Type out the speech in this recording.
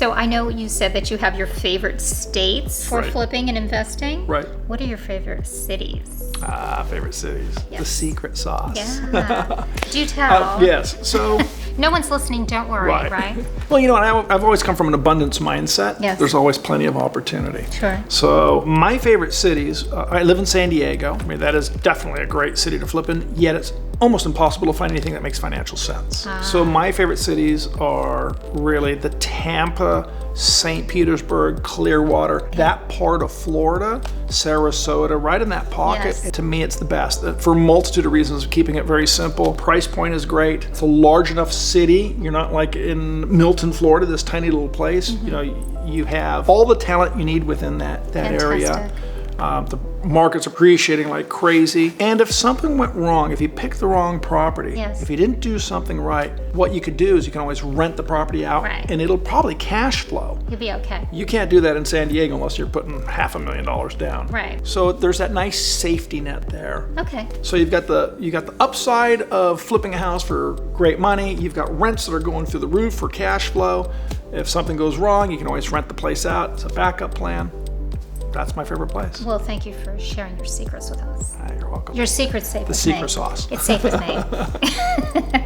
So I know you said that you have your favorite states for Right. flipping and investing. Right. What are your favorite cities? Favorite cities. Yes. The secret sauce. Yeah. Do tell. Yes. So. No one's listening, don't worry, right? Well, you know, I've always come from an abundance mindset. Yes. There's always plenty of opportunity. Sure. So my favorite cities, I live in San Diego. I mean, that is definitely a great city to flip in, yet it's almost impossible to find anything that makes financial sense. So my favorite cities are really the Tampa, St. Petersburg, Clearwater, that part of Florida, Sarasota, right in that pocket. Yes. To me, it's the best for a multitude of reasons, keeping it very simple. Price point is great. It's a large enough city. You're not like in Milton, Florida, this tiny little place. You know, you have all the talent you need within that area. The market's appreciating like crazy. And if something went wrong, if you picked the wrong property, Yes. if you didn't do something right, what you could do is you can always rent the property out, Right. and it'll probably cash flow. You'll be okay. You can't do that in San Diego unless you're putting $500,000 down. Right. So there's that nice safety net there. Okay. So you got the upside of flipping a house for great money. You've got rents that are going through the roof for cash flow. If something goes wrong, you can always rent the place out. It's a backup plan. That's my favorite place. Well, thank you for sharing your secrets with us. You're welcome. Your secret's safe with me. The secret sauce. It's safe with me.